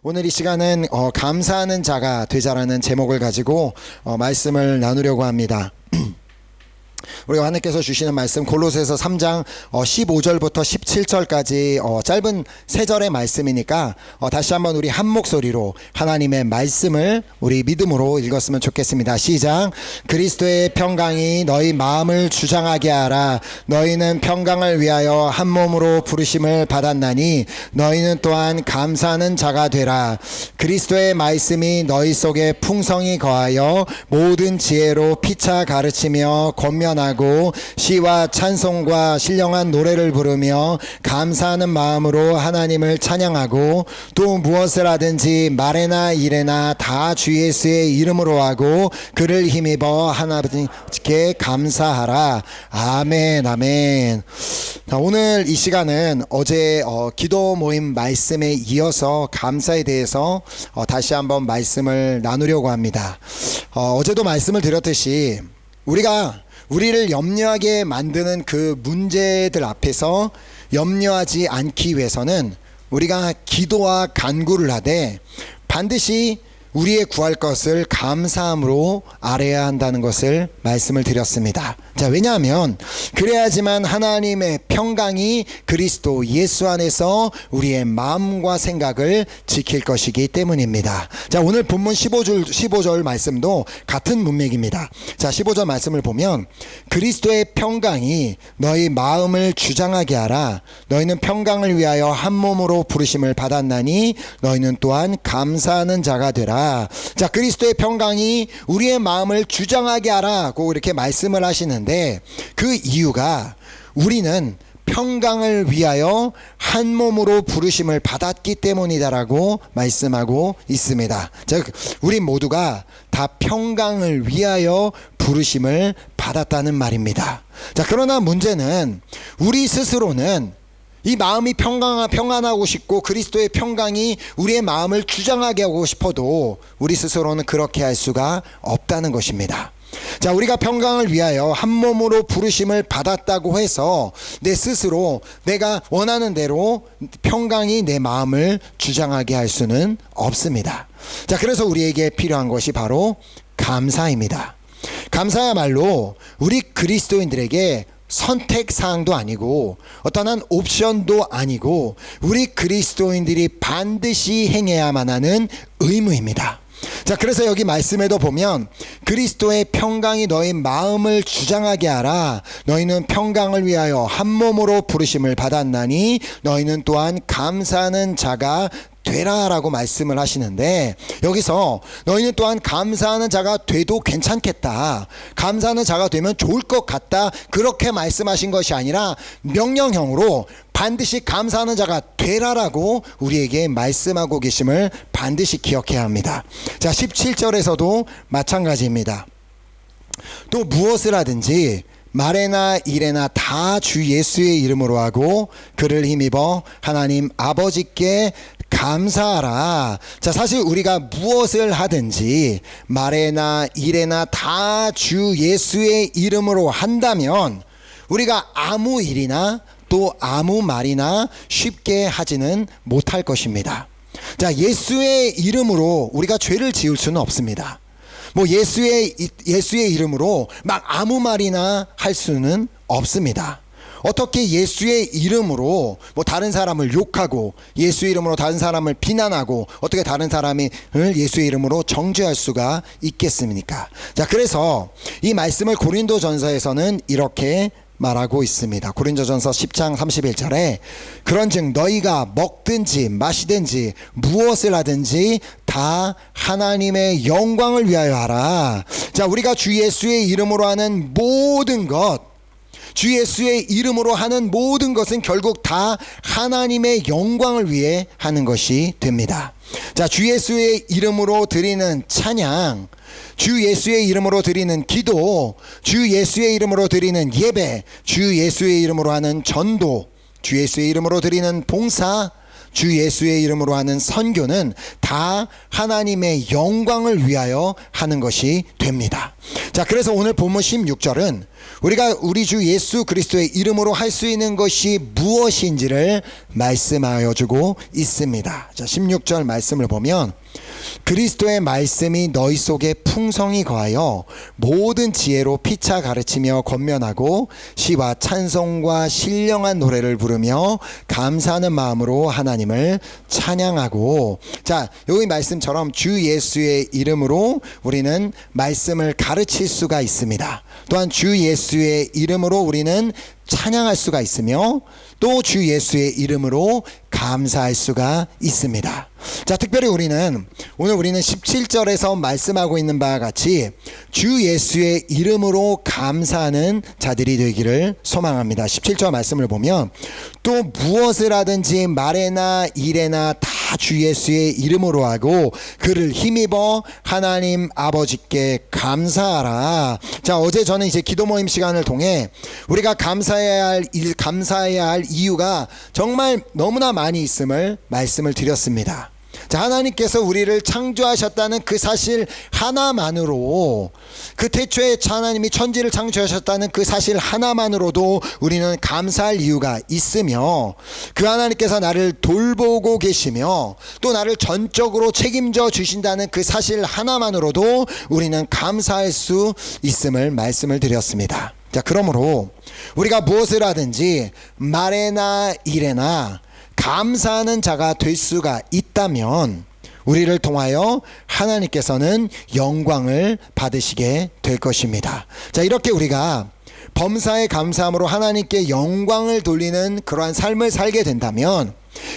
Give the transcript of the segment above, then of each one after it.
오늘 이 시간은 감사하는 자가 되자라는 제목을 가지고 말씀을 나누려고 합니다. 우리가 하나님께서 주시는 말씀 골로새서 3장 15절부터 17절까지 짧은 세 절의 말씀이니까 다시 한번 우리 한 목소리로 하나님의 말씀을 우리 믿음으로 읽었으면 좋겠습니다. 시작. 그리스도의 평강이 너희 마음을 주장하게 하라. 너희는 평강을 위하여 한 몸으로 부르심을 받았나니 너희는 또한 감사하는 자가 되라. 그리스도의 말씀이 너희 속에 풍성히 거하여 모든 지혜로 피차 가르치며 권면하고 시와 찬송과 신령한 노래를 부르며 감사하는 마음으로 하나님을 찬양하고 또 무엇을 하든지 말에나 일에나 다 주 예수의 이름으로 하고 그를 힘입어 하나님께 감사하라. 아멘. 아멘. 자, 오늘 이 시간은 어제 기도 모임 말씀에 이어서 감사에 대해서 다시 한번 말씀을 나누려고 합니다. 어제도 말씀을 드렸듯이 우리를 염려하게 만드는 그 문제들 앞에서 염려하지 않기 위해서는 우리가 기도와 간구를 하되 반드시 우리의 구할 것을 감사함으로 아뢰야 한다는 것을 말씀을 드렸습니다. 자, 왜냐하면 그래야지만 하나님의 평강이 그리스도 예수 안에서 우리의 마음과 생각을 지킬 것이기 때문입니다. 자, 오늘 본문 15절 말씀도 같은 문맥입니다. 자, 15절 말씀을 보면 그리스도의 평강이 너희 마음을 주장하게 하라. 너희는 평강을 위하여 한 몸으로 부르심을 받았나니 너희는 또한 감사하는 자가 되라. 자, 그리스도의 평강이 우리의 마음을 주장하게 하라고 이렇게 말씀을 하시는데 그 이유가 우리는 평강을 위하여 한 몸으로 부르심을 받았기 때문이다라고 말씀하고 있습니다. 즉 우리 모두가 다 평강을 위하여 부르심을 받았다는 말입니다. 자, 그러나 문제는 우리 스스로는 이 마음이 평안하고 싶고 그리스도의 평강이 우리의 마음을 주장하게 하고 싶어도 우리 스스로는 그렇게 할 수가 없다는 것입니다. 자, 우리가 평강을 위하여 한 몸으로 부르심을 받았다고 해서 내 스스로 내가 원하는 대로 평강이 내 마음을 주장하게 할 수는 없습니다. 자, 그래서 우리에게 필요한 것이 바로 감사입니다. 감사야말로 우리 그리스도인들에게 선택사항도 아니고 어떠한 옵션도 아니고 우리 그리스도인들이 반드시 행해야만 하는 의무입니다. 자, 그래서 여기 말씀에도 보면 그리스도의 평강이 너희 마음을 주장하게 하라. 너희는 평강을 위하여 한 몸으로 부르심을 받았나니 너희는 또한 감사하는 자가 되라라고 말씀을 하시는데 여기서 너희는 또한 감사하는 자가 돼도 괜찮겠다, 감사하는 자가 되면 좋을 것 같다, 그렇게 말씀하신 것이 아니라 명령형으로 반드시 감사하는 자가 되라라고 우리에게 말씀하고 계심을 반드시 기억해야 합니다. 자, 17절에서도 마찬가지입니다. 또 무엇을 하든지 말에나 일에나 다 주 예수의 이름으로 하고 그를 힘입어 하나님 아버지께 감사하라. 자, 사실 우리가 무엇을 하든지 말에나 일에나 다 주 예수의 이름으로 한다면 우리가 아무 일이나 또 아무 말이나 쉽게 하지는 못할 것입니다. 자, 예수의 이름으로 우리가 죄를 지을 수는 없습니다. 예수의 이름으로 막 아무 말이나 할 수는 없습니다. 어떻게 예수의 이름으로 다른 사람을 욕하고 예수의 이름으로 다른 사람을 비난하고 어떻게 다른 사람을 예수의 이름으로 정죄할 수가 있겠습니까? 자, 그래서 이 말씀을 고린도전서에서는 이렇게 말하고 있습니다. 고린도전서 10장 31절에 그런즉 너희가 먹든지 마시든지 무엇을 하든지 다 하나님의 영광을 위하여 하라. 자, 우리가 주 예수의 이름으로 하는 모든 것, 주 예수의 이름으로 하는 모든 것은 결국 다 하나님의 영광을 위해 하는 것이 됩니다. 자, 주 예수의 이름으로 드리는 찬양, 주 예수의 이름으로 드리는 기도, 주 예수의 이름으로 드리는 예배, 주 예수의 이름으로 하는 전도, 주 예수의 이름으로 드리는 봉사, 주 예수의 이름으로 하는 선교는 다 하나님의 영광을 위하여 하는 것이 됩니다. 자, 그래서 오늘 본문 16절은 우리가 우리 주 예수 그리스도의 이름으로 할 수 있는 것이 무엇인지를 말씀하여 주고 있습니다. 자, 16절 말씀을 보면 그리스도의 말씀이 너희 속에 풍성히 거하여 모든 지혜로 피차 가르치며 권면하고 시와 찬송과 신령한 노래를 부르며 감사하는 마음으로 하나님을 찬양하고. 자, 여기 말씀처럼 주 예수의 이름으로 우리는 말씀을 가르칠 수가 있습니다. 또한 주 예수의 이름으로 우리는 찬양할 수가 있으며 또 주 예수의 이름으로 감사할 수가 있습니다. 자, 특별히 오늘 우리는 17절에서 말씀하고 있는 바와 같이 주 예수의 이름으로 감사하는 자들이 되기를 소망합니다. 17절 말씀을 보면 또 무엇을 하든지 말에나 일에나 다 주 예수의 이름으로 하고 그를 힘입어 하나님 아버지께 감사하라. 자, 어제 저는 이제 기도 모임 시간을 통해 우리가 감사해야 할 이유가 정말 너무나 많이 있음을 말씀을 드렸습니다. 자, 하나님께서 우리를 창조하셨다는 그 사실 하나만으로, 그 태초에 하나님이 천지를 창조하셨다는 그 사실 하나만으로도 우리는 감사할 이유가 있으며, 그 하나님께서 나를 돌보고 계시며 또 나를 전적으로 책임져 주신다는 그 사실 하나만으로도 우리는 감사할 수 있음을 말씀을 드렸습니다. 자, 그러므로 우리가 무엇을 하든지 말에나 일에나 감사하는 자가 될 수가 있다면 우리를 통하여 하나님께서는 영광을 받으시게 될 것입니다. 자, 이렇게 우리가 범사에 감사함으로 하나님께 영광을 돌리는 그러한 삶을 살게 된다면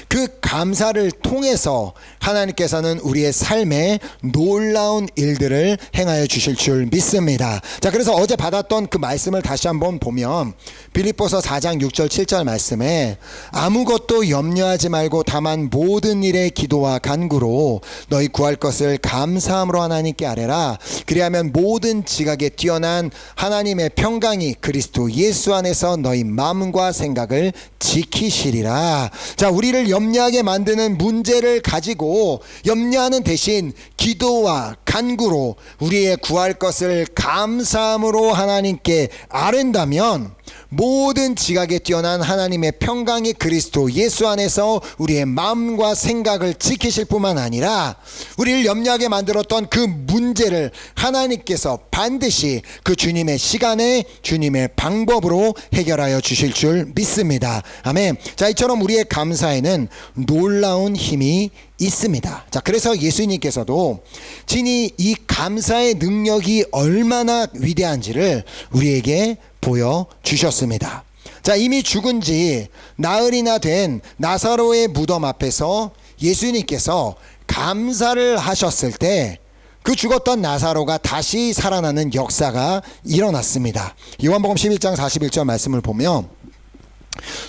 그 감사를 통해서 하나님께서는 우리의 삶에 놀라운 일들을 행하여 주실 줄 믿습니다. 자, 그래서 어제 받았던 그 말씀을 다시 한번 보면 빌립보서 4장 6절 7절 말씀에 아무것도 염려하지 말고 다만 모든 일에 기도와 간구로 너희 구할 것을 감사함으로 하나님께 아뢰라. 그리하면 모든 지각에 뛰어난 하나님의 평강이 그리스도 예수 안에서 너희 마음과 생각을 지키시리라. 자, 우리를 염려하게 만드는 문제를 가지고 염려하는 대신 기도와 간구로 우리의 구할 것을 감사함으로 하나님께 아뢰다면 모든 지각에 뛰어난 하나님의 평강이 그리스도 예수 안에서 우리의 마음과 생각을 지키실 뿐만 아니라 우리를 염려하게 만들었던 그 문제를 하나님께서 반드시 그 주님의 시간에 주님의 방법으로 해결하여 주실 줄 믿습니다. 아멘. 자, 이처럼 우리의 감사에는 놀라운 힘이 있습니다. 자, 그래서 예수님께서도 친히 이 감사의 능력이 얼마나 위대한지를 우리에게 보여주셨습니다. 자, 이미 죽은 지 나흘이나 된 나사로의 무덤 앞에서 예수님께서 감사를 하셨을 때 그 죽었던 나사로가 다시 살아나는 역사가 일어났습니다. 요한복음 11장 41절 말씀을 보면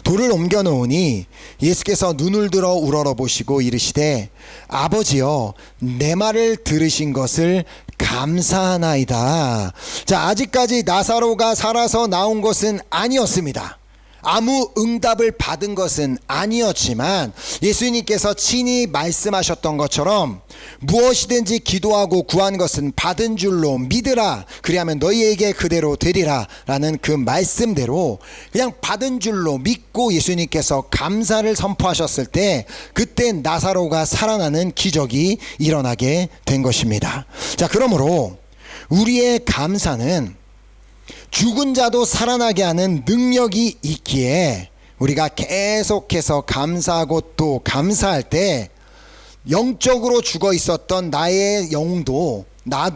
돌을 옮겨 놓으니 예수께서 눈을 들어 우러러보시고 이르시되 아버지여 내 말을 들으신 것을 감사하나이다. 자, 아직까지 나사로가 살아서 나온 것은 아니었습니다. 아무 응답을 받은 것은 아니었지만 예수님께서 친히 말씀하셨던 것처럼 무엇이든지 기도하고 구한 것은 받은 줄로 믿으라. 그리하면 너희에게 그대로 되리라 라는 그 말씀대로 그냥 받은 줄로 믿고 예수님께서 감사를 선포하셨을 때 그때 나사로가 살아나는 기적이 일어나게 된 것입니다. 자, 그러므로 우리의 감사는 죽은 자도 살아나게 하는 능력이 있기에 우리가 계속해서 감사하고 또 감사할 때 영적으로 죽어 있었던 나의 영도 나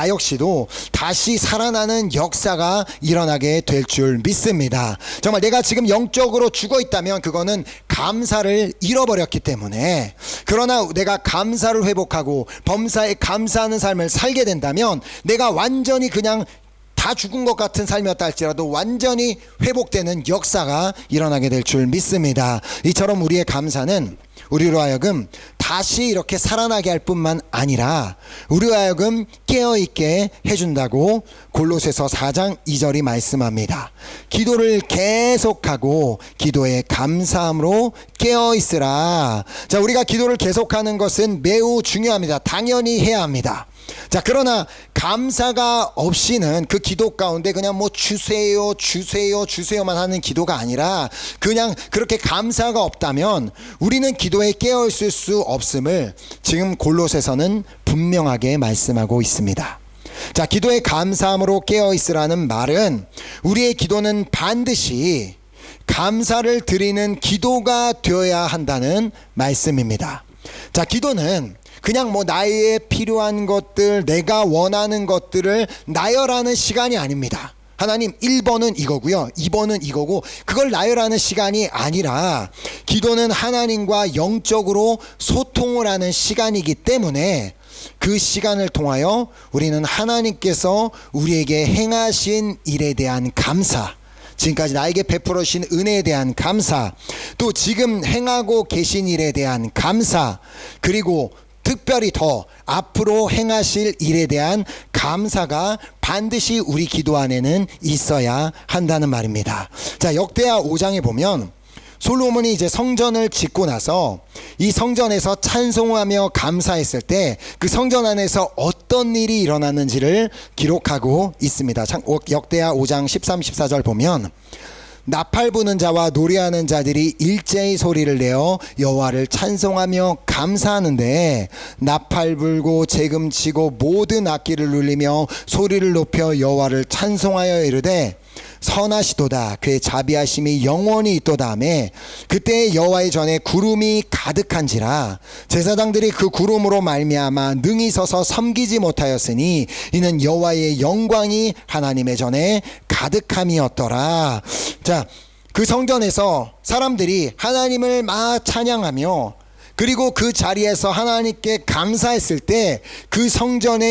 역시도 다시 살아나는 역사가 일어나게 될 줄 믿습니다. 정말 내가 지금 영적으로 죽어 있다면 그거는 감사를 잃어버렸기 때문에, 그러나 내가 감사를 회복하고 범사에 감사하는 삶을 살게 된다면 내가 완전히 그냥 다 죽은 것 같은 삶이었다 할지라도 완전히 회복되는 역사가 일어나게 될 줄 믿습니다. 이처럼 우리의 감사는 우리로 하여금 다시 이렇게 살아나게 할 뿐만 아니라 우리와 하여금 깨어있게 해준다고 골로새서 4장 2절이 말씀합니다. 기도를 계속하고 기도에 감사함으로 깨어있으라. 자, 우리가 기도를 계속하는 것은 매우 중요합니다. 당연히 해야 합니다. 자, 그러나 감사가 없이는 그 기도 가운데 그냥 뭐 주세요 주세요 주세요만 하는 기도가 아니라 그냥 그렇게 감사가 없다면 우리는 기도에 깨어있을 수 없음을 지금 골로새서는 분명하게 말씀하고 있습니다. 자, 기도에 감사함으로 깨어있으라는 말은 우리의 기도는 반드시 감사를 드리는 기도가 되어야 한다는 말씀입니다. 자, 기도는 그냥 뭐 나의 필요한 것들, 내가 원하는 것들을 나열하는 시간이 아닙니다. 하나님 1번은 이거고요, 2번은 이거고, 그걸 나열하는 시간이 아니라 기도는 하나님과 영적으로 소통을 하는 시간이기 때문에 그 시간을 통하여 우리는 하나님께서 우리에게 행하신 일에 대한 감사, 지금까지 나에게 베풀어 주신 은혜에 대한 감사, 또 지금 행하고 계신 일에 대한 감사, 그리고 특별히 더 앞으로 행하실 일에 대한 감사가 반드시 우리 기도 안에는 있어야 한다는 말입니다. 자, 역대하 5장에 보면 솔로몬이 이제 성전을 짓고 나서 이 성전에서 찬송하며 감사했을 때 그 성전 안에서 어떤 일이 일어났는지를 기록하고 있습니다. 역대하 5장 13, 14절 보면 나팔 부는 자와 노래하는 자들이 일제히 소리를 내어 여호와를 찬송하며 감사하는데 나팔 불고 재금 치고 모든 악기를 울리며 소리를 높여 여호와를 찬송하여 이르되 선하시도다 그의 자비하심이 영원히 있도다 하매 그때 여호와의 전에 구름이 가득한지라 제사장들이 그 구름으로 말미암아 능히 서서 섬기지 못하였으니 이는 여호와의 영광이 하나님의 전에 가득함이었더라. 자, 그 성전에서 사람들이 하나님을 막 찬양하며 그리고 그 자리에서 하나님께 감사했을 때 그 성전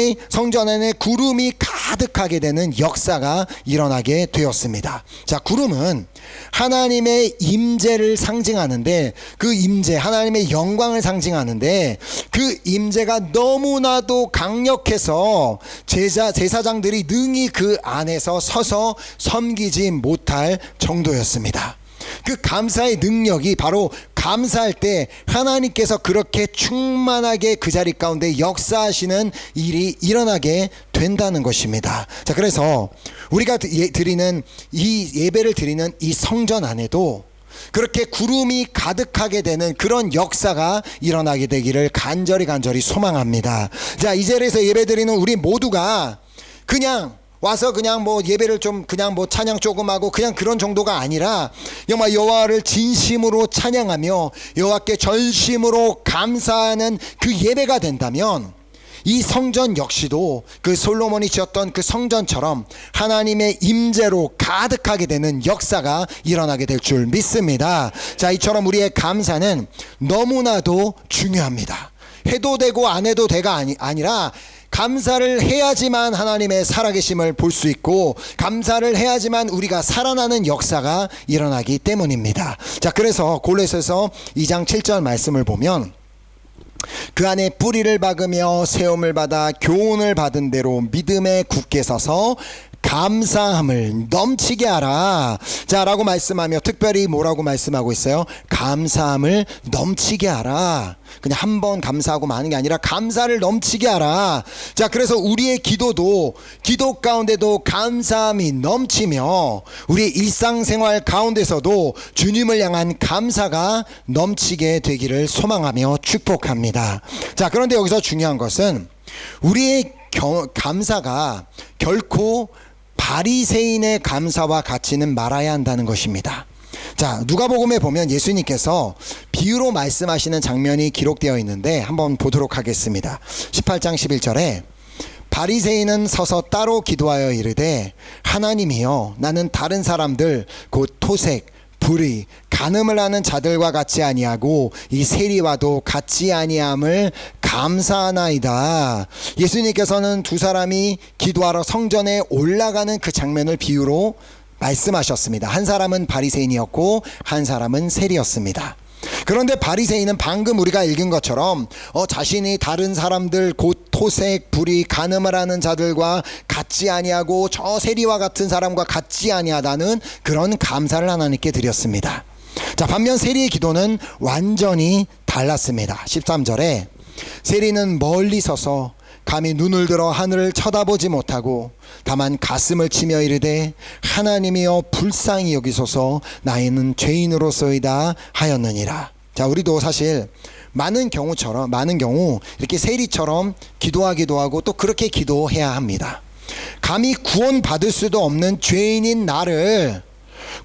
안에 구름이 가득하게 되는 역사가 일어나게 되었습니다. 자, 구름은 하나님의 임재를 상징하는데 그 임재, 하나님의 영광을 상징하는데 그 임재가 너무나도 강력해서 제사장들이 능히 그 안에서 서서 섬기지 못할 정도였습니다. 그 감사의 능력이 바로 감사할 때 하나님께서 그렇게 충만하게 그 자리 가운데 역사하시는 일이 일어나게 된다는 것입니다. 자, 그래서 우리가 드리는 이 예배를 드리는 이 성전 안에도 그렇게 구름이 가득하게 되는 그런 역사가 일어나게 되기를 간절히 소망합니다. 자, 이 자리에서 예배 드리는 우리 모두가 그냥 와서 그냥 뭐 예배를 좀 그냥 뭐 찬양 조금 하고 그냥 그런 정도가 아니라 정말 여호와를 진심으로 찬양하며 여호와께 전심으로 감사하는 그 예배가 된다면 이 성전 역시도 그 솔로몬이 지었던 그 성전처럼 하나님의 임재로 가득하게 되는 역사가 일어나게 될 줄 믿습니다. 자, 이처럼 우리의 감사는 너무나도 중요합니다. 해도 되고 안 해도 돼가 아니라 감사를 해야지만 하나님의 살아계심을 볼 수 있고 감사를 해야지만 우리가 살아나는 역사가 일어나기 때문입니다. 자, 그래서 골로새서 2장 7절 말씀을 보면 그 안에 뿌리를 박으며 세움을 받아 교훈을 받은 대로 믿음에 굳게 서서 감사함을 넘치게 하라. 자, 라고 말씀하며 특별히 뭐라고 말씀하고 있어요? 감사함을 넘치게 하라. 그냥 한 번 감사하고 마는 게 아니라 감사를 넘치게 하라. 자, 그래서 우리의 기도도 기도 가운데도 감사함이 넘치며 우리의 일상생활 가운데서도 주님을 향한 감사가 넘치게 되기를 소망하며 축복합니다. 자, 그런데 여기서 중요한 것은 우리의 감사가 결코 바리새인의 감사와 같이는 말아야 한다는 것입니다. 자, 누가복음에 보면 예수님께서 비유로 말씀하시는 장면이 기록되어 있는데 한번 보도록 하겠습니다. 18장 11절에 바리새인은 서서 따로 기도하여 이르되 하나님이여 나는 다른 사람들 곧 토색 불의 간음을 하는 자들과 같이 아니하고 이 세리와도 같이 아니함을 감사하나이다. 예수님께서는 두 사람이 기도하러 성전에 올라가는 그 장면을 비유로 말씀하셨습니다. 한 사람은 바리새인이었고 한 사람은 세리였습니다. 그런데 바리새인은 방금 우리가 읽은 것처럼 자신이 다른 사람들 곧 토색, 불의, 간음을 하는 자들과 같지 아니하고 저 세리와 같은 사람과 같지 아니하다는 그런 감사를 하나님께 드렸습니다. 자, 반면 세리의 기도는 완전히 달랐습니다. 13절에 세리는 멀리 서서 감히 눈을 들어 하늘을 쳐다보지 못하고 다만 가슴을 치며 이르되 하나님이여 불쌍히 여기소서 나이는 죄인으로소이다 하였느니라. 자, 우리도 사실 많은 경우 이렇게 세리처럼 기도하기도 하고 또 그렇게 기도해야 합니다. 감히 구원받을 수도 없는 죄인인 나를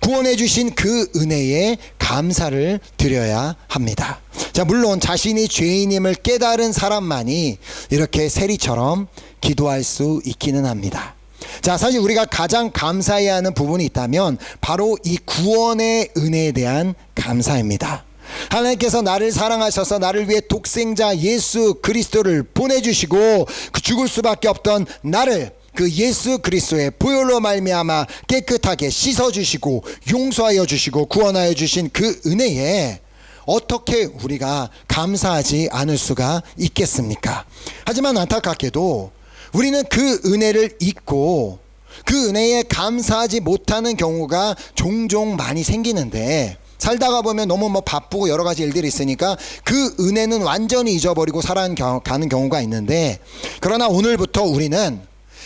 구원해 주신 그 은혜에 감사를 드려야 합니다. 자, 물론 자신이 죄인임을 깨달은 사람만이 이렇게 세리처럼 기도할 수 있기는 합니다. 자, 사실 우리가 가장 감사해야 하는 부분이 있다면 바로 이 구원의 은혜에 대한 감사입니다. 하나님께서 나를 사랑하셔서 나를 위해 독생자 예수 그리스도를 보내주시고 그 죽을 수밖에 없던 나를 그 예수 그리스도의 보혈로 말미암아 깨끗하게 씻어주시고 용서하여 주시고 구원하여 주신 그 은혜에 어떻게 우리가 감사하지 않을 수가 있겠습니까? 하지만 안타깝게도 우리는 그 은혜를 잊고 그 은혜에 감사하지 못하는 경우가 종종 많이 생기는데, 살다가 보면 너무 바쁘고 여러 가지 일들이 있으니까 그 은혜는 완전히 잊어버리고 살아가는 경우가 있는데, 그러나 오늘부터 우리는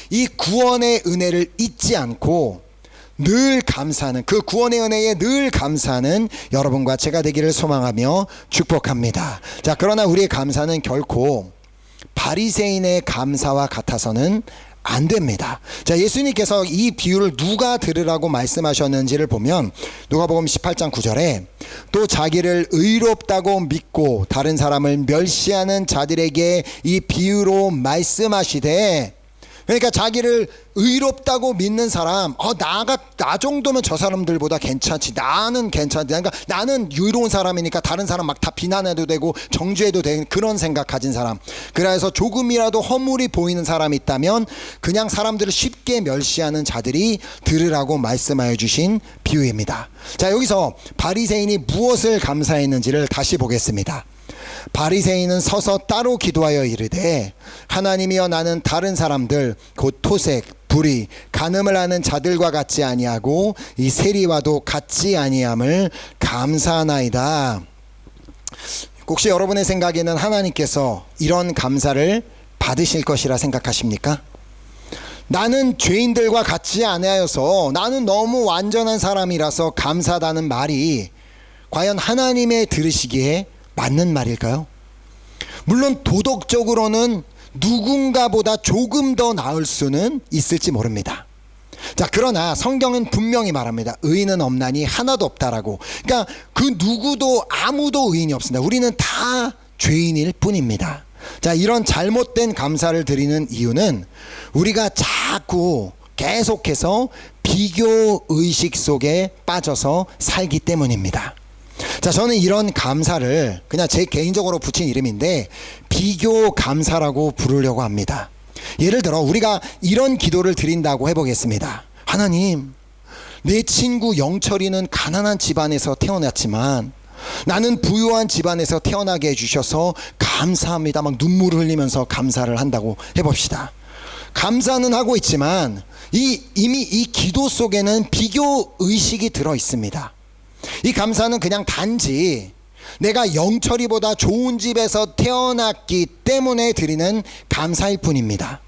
이 구원의 은혜를 잊지 않고 늘 감사하는, 그 구원의 은혜에 늘 감사하는 여러분과 제가 되기를 소망하며 축복합니다. 자, 그러나 우리의 감사는 결코 바리새인의 감사와 같아서는 안 됩니다. 자, 예수님께서 이 비유를 누가 들으라고 말씀하셨는지를 보면 누가복음 18장 9절에 또 자기를 의롭다고 믿고 다른 사람을 멸시하는 자들에게 이 비유로 말씀하시되, 그러니까 자기를 의롭다고 믿는 사람, 나 정도면 저 사람들보다 괜찮지, 나는 괜찮지, 그러니까 나는 의로운 사람이니까 다른 사람 막 다 비난해도 되고 정죄해도 되는 그런 생각 가진 사람, 그래서 조금이라도 허물이 보이는 사람이 있다면 그냥 사람들을 쉽게 멸시하는 자들이 들으라고 말씀하여 주신 비유입니다. 자, 여기서 바리새인이 무엇을 감사했는지를 다시 보겠습니다. 바리새인은 서서 따로 기도하여 이르되 하나님이여 나는 다른 사람들 곧 토색, 불의, 간음을 하는 자들과 같지 아니하고 이 세리와도 같지 아니함을 감사하나이다. 혹시 여러분의 생각에는 하나님께서 이런 감사를 받으실 것이라 생각하십니까? 나는 죄인들과 같지 아니하여서 나는 너무 완전한 사람이라서 감사하다는 말이 과연 하나님의 들으시기에 맞는 말일까요? 물론 도덕적으로는 누군가보다 조금 더 나을 수는 있을지 모릅니다. 자, 그러나 성경은 분명히 말합니다. 의인은 없나니 하나도 없다라고. 그러니까 그 누구도 아무도 의인이 없습니다. 우리는 다 죄인일 뿐입니다. 자, 이런 잘못된 감사를 드리는 이유는 우리가 자꾸 계속해서 비교 의식 속에 빠져서 살기 때문입니다. 자, 저는 이런 감사를 그냥 제 개인적으로 붙인 이름인데 비교 감사라고 부르려고 합니다. 예를 들어 우리가 이런 기도를 드린다고 해보겠습니다. 하나님, 내 친구 영철이는 가난한 집안에서 태어났지만 나는 부유한 집안에서 태어나게 해주셔서 감사합니다. 막 눈물을 흘리면서 감사를 한다고 해봅시다. 감사는 하고 있지만 이미 이 기도 속에는 비교 의식이 들어 있습니다. 이 감사는 그냥 단지 내가 영철이보다 좋은 집에서 태어났기 때문에 드리는 감사일 뿐입니다.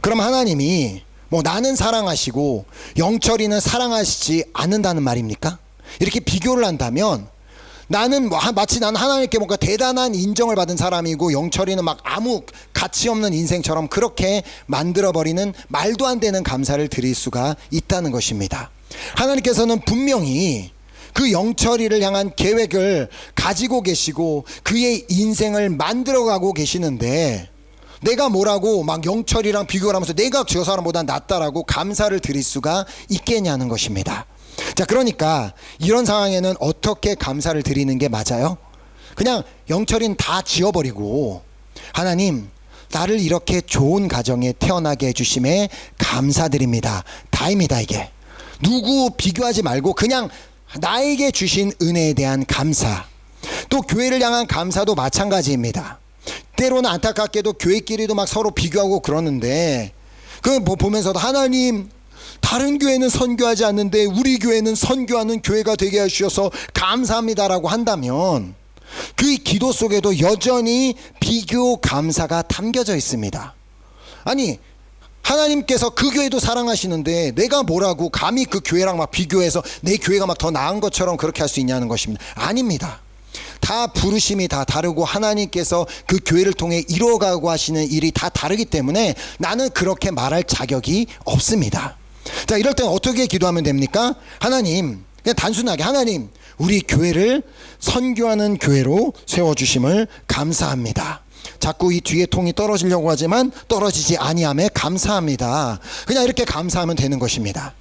그럼 하나님이 나는 사랑하시고 영철이는 사랑하시지 않는다는 말입니까? 이렇게 비교를 한다면 나는 마치 나는 하나님께 뭔가 대단한 인정을 받은 사람이고 영철이는 막 아무 가치 없는 인생처럼 그렇게 만들어버리는 말도 안 되는 감사를 드릴 수가 있다는 것입니다. 하나님께서는 분명히 그 영철이를 향한 계획을 가지고 계시고 그의 인생을 만들어가고 계시는데 내가 뭐라고 막 영철이랑 비교를 하면서 내가 저 사람보다 낫다라고 감사를 드릴 수가 있겠냐는 것입니다. 자, 그러니까 이런 상황에는 어떻게 감사를 드리는 게 맞아요? 그냥 영철이는 다 지워버리고 하나님, 나를 이렇게 좋은 가정에 태어나게 해주심에 감사드립니다. 다입니다. 이게 누구 비교하지 말고 그냥 나에게 주신 은혜에 대한 감사. 또 교회를 향한 감사도 마찬가지입니다. 때로는 안타깝게도 교회끼리도 막 서로 비교하고 그러는데, 그 보면서도 하나님, 다른 교회는 선교하지 않는데 우리 교회는 선교하는 교회가 되게 해주셔서 감사합니다라고 한다면 그 기도 속에도 여전히 비교 감사가 담겨져 있습니다. 아니, 하나님께서 그 교회도 사랑하시는데 내가 뭐라고 감히 그 교회랑 막 비교해서 내 교회가 막 더 나은 것처럼 그렇게 할 수 있냐는 것입니다. 아닙니다. 다 부르심이 다 다르고 하나님께서 그 교회를 통해 이루어가고 하시는 일이 다 다르기 때문에 나는 그렇게 말할 자격이 없습니다. 자, 이럴 때는 어떻게 기도하면 됩니까? 하나님, 그냥 단순하게 하나님, 우리 교회를 선교하는 교회로 세워주심을 감사합니다. 자꾸 이 뒤에 통이 떨어지려고 하지만 떨어지지 아니함에 감사합니다. 그냥 이렇게 감사하면 되는 것입니다.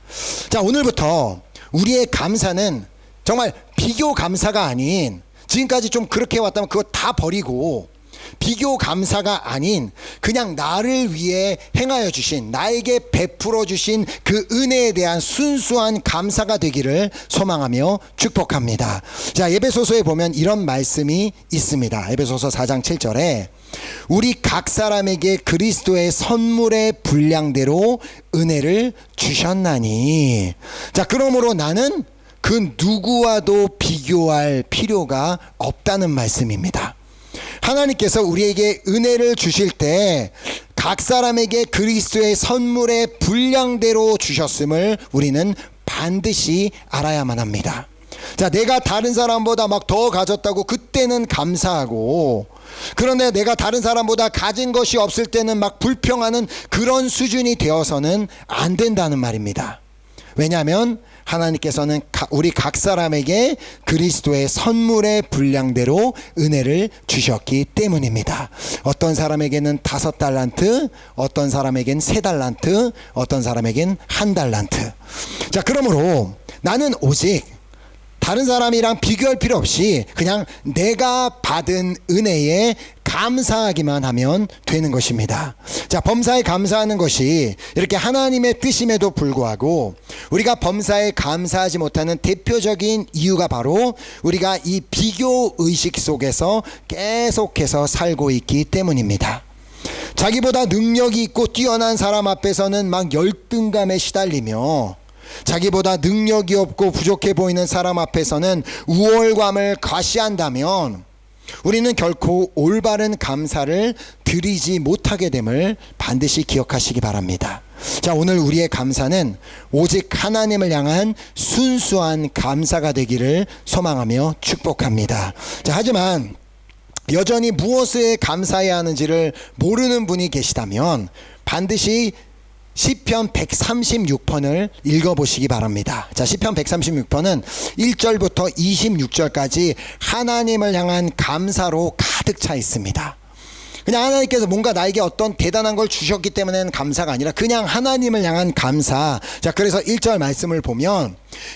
자, 오늘부터 우리의 감사는 정말 비교 감사가 아닌, 지금까지 좀 그렇게 왔다면 그거 다 버리고 비교 감사가 아닌 그냥 나를 위해 행하여 주신, 나에게 베풀어 주신 그 은혜에 대한 순수한 감사가 되기를 소망하며 축복합니다. 자, 에베소서에 보면 이런 말씀이 있습니다. 에베소서 4장 7절에 우리 각 사람에게 그리스도의 선물의 분량대로 은혜를 주셨나니. 자, 그러므로 나는 그 누구와도 비교할 필요가 없다는 말씀입니다. 하나님께서 우리에게 은혜를 주실 때 각 사람에게 그리스도의 선물의 분량대로 주셨음을 우리는 반드시 알아야만 합니다. 자, 내가 다른 사람보다 막 더 가졌다고 그때는 감사하고, 그런데 내가 다른 사람보다 가진 것이 없을 때는 막 불평하는 그런 수준이 되어서는 안 된다는 말입니다. 왜냐하면 하나님께서는 우리 각 사람에게 그리스도의 선물의 분량대로 은혜를 주셨기 때문입니다. 어떤 사람에게는 5달란트, 어떤 사람에게는 3달란트, 어떤 사람에게는 1달란트. 자, 그러므로 나는 오직 다른 사람이랑 비교할 필요 없이 그냥 내가 받은 은혜에 감사하기만 하면 되는 것입니다. 자, 범사에 감사하는 것이 이렇게 하나님의 뜻임에도 불구하고 우리가 범사에 감사하지 못하는 대표적인 이유가 바로 우리가 이 비교 의식 속에서 계속해서 살고 있기 때문입니다. 자기보다 능력이 있고 뛰어난 사람 앞에서는 막 열등감에 시달리며, 자기보다 능력이 없고 부족해 보이는 사람 앞에서는 우월감을 과시한다면 우리는 결코 올바른 감사를 드리지 못하게 됨을 반드시 기억하시기 바랍니다. 자, 오늘 우리의 감사는 오직 하나님을 향한 순수한 감사가 되기를 소망하며 축복합니다. 자, 하지만 여전히 무엇에 감사해야 하는지를 모르는 분이 계시다면 반드시 시편 136편을 읽어보시기 바랍니다. 자, 시편 136편은 1절부터 26절까지 하나님을 향한 감사로 가득 차 있습니다. 그냥 하나님께서 뭔가 나에게 어떤 대단한 걸 주셨기 때문에는 감사가 아니라 그냥 하나님을 향한 감사. 자, 그래서 1절 말씀을 보면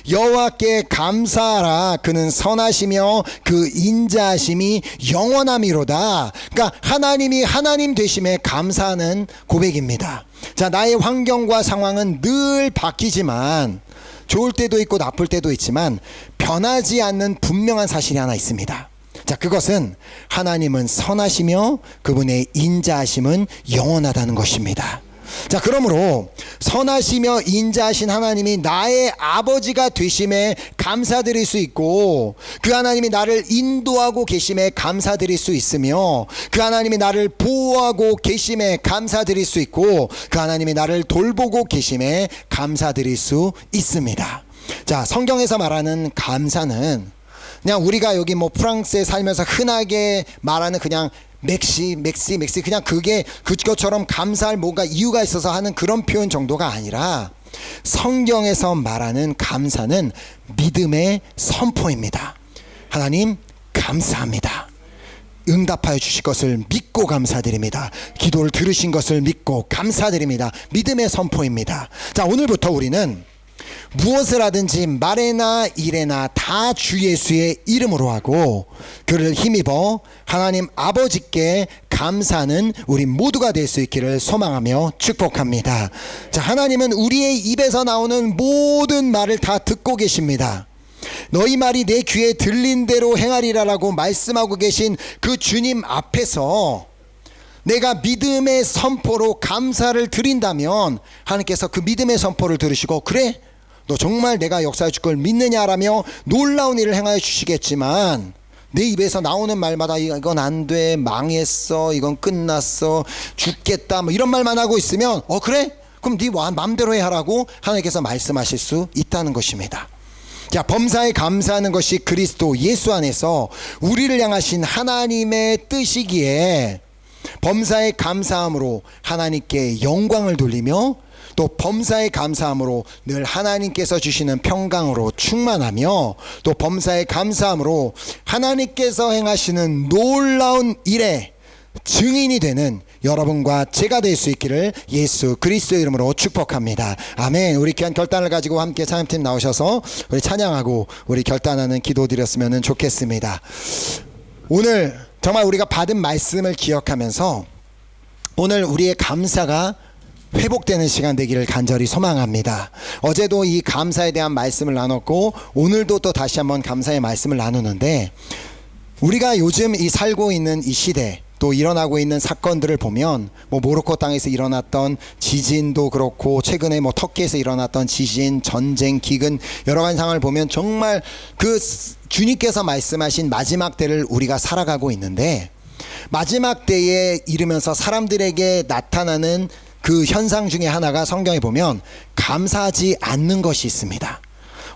여호와께 감사하라, 그는 선하시며 그 인자하심이 영원함이로다. 그러니까 하나님이 하나님 되심에 감사하는 고백입니다. 자, 나의 환경과 상황은 늘 바뀌지만, 좋을 때도 있고 나쁠 때도 있지만 변하지 않는 분명한 사실이 하나 있습니다. 자, 그것은 하나님은 선하시며 그분의 인자하심은 영원하다는 것입니다. 자, 그러므로 선하시며 인자하신 하나님이 나의 아버지가 되심에 감사드릴 수 있고, 그 하나님이 나를 인도하고 계심에 감사드릴 수 있으며, 그 하나님이 나를 보호하고 계심에 감사드릴 수 있고, 그 하나님이 나를 돌보고 계심에 감사드릴 수 있습니다. 자, 성경에서 말하는 감사는 그냥 우리가 여기 뭐 프랑스에 살면서 흔하게 말하는 그냥 맥시 그냥 그게 그것처럼 감사할 뭔가 이유가 있어서 하는 그런 표현 정도가 아니라, 성경에서 말하는 감사는 믿음의 선포입니다. 하나님 감사합니다. 응답하여 주실 것을 믿고 감사드립니다. 기도를 들으신 것을 믿고 감사드립니다. 믿음의 선포입니다. 자, 오늘부터 우리는 무엇을 하든지 말에나 일에나 다 주 예수의 이름으로 하고 그를 힘입어 하나님 아버지께 감사하는 우리 모두가 될 수 있기를 소망하며 축복합니다. 자, 하나님은 우리의 입에서 나오는 모든 말을 다 듣고 계십니다. 너희 말이 내 귀에 들린 대로 행하리라라고 말씀하고 계신 그 주님 앞에서 내가 믿음의 선포로 감사를 드린다면 하나님께서 그 믿음의 선포를 들으시고 그래? 너 정말 내가 역사해 줄 걸 믿느냐라며 놀라운 일을 행하여 주시겠지만 내 입에서 나오는 말마다 이건 안 돼, 망했어, 이건 끝났어, 죽겠다 뭐 이런 말만 하고 있으면 그래? 그럼 네 마음대로 해 하라고 하나님께서 말씀하실 수 있다는 것입니다. 자, 범사에 감사하는 것이 그리스도 예수 안에서 우리를 향하신 하나님의 뜻이기에 범사에 감사함으로 하나님께 영광을 돌리며 또 범사에 감사함으로 늘 하나님께서 주시는 평강으로 충만하며 또 범사에 감사함으로 하나님께서 행하시는 놀라운 일에 증인이 되는 여러분과 제가 될 수 있기를 예수 그리스도의 이름으로 축복합니다. 아멘. 우리 귀한 결단을 가지고 함께 찬양팀 나오셔서 우리 찬양하고 우리 결단하는 기도 드렸으면 좋겠습니다. 오늘 정말 우리가 받은 말씀을 기억하면서 오늘 우리의 감사가 회복되는 시간 되기를 간절히 소망합니다. 어제도 이 감사에 대한 말씀을 나눴고 오늘도 또 다시 한번 감사의 말씀을 나누는데 우리가 요즘 이 살고 있는 이 시대 또 일어나고 있는 사건들을 보면 모로코 땅에서 일어났던 지진도 그렇고 최근에 터키에서 일어났던 지진, 전쟁, 기근 여러 가지 상황을 보면 정말 그 주님께서 말씀하신 마지막 때를 우리가 살아가고 있는데 마지막 때에 이르면서 사람들에게 나타나는 그 현상 중에 하나가 성경에 보면 감사하지 않는 것이 있습니다.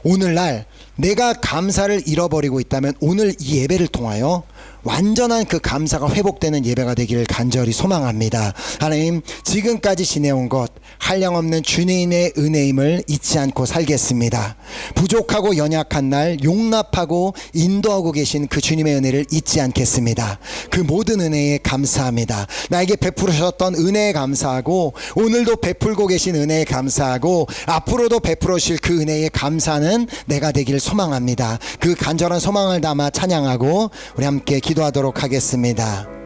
오늘날 내가 감사를 잃어버리고 있다면 오늘 이 예배를 통하여 완전한 그 감사가 회복되는 예배가 되기를 간절히 소망합니다. 하나님, 지금까지 지내온 것 한량없는 주님의 은혜임을 잊지 않고 살겠습니다. 부족하고 연약한 날 용납하고 인도하고 계신 그 주님의 은혜를 잊지 않겠습니다. 그 모든 은혜에 감사합니다. 나에게 베푸셨던 은혜에 감사하고 오늘도 베풀고 계신 은혜에 감사하고 앞으로도 베풀어 주실 그 은혜에 감사하는 내가 되기를 소망합니다. 그 간절한 소망을 담아 찬양하고 우리 함께 기도하도록 하겠습니다.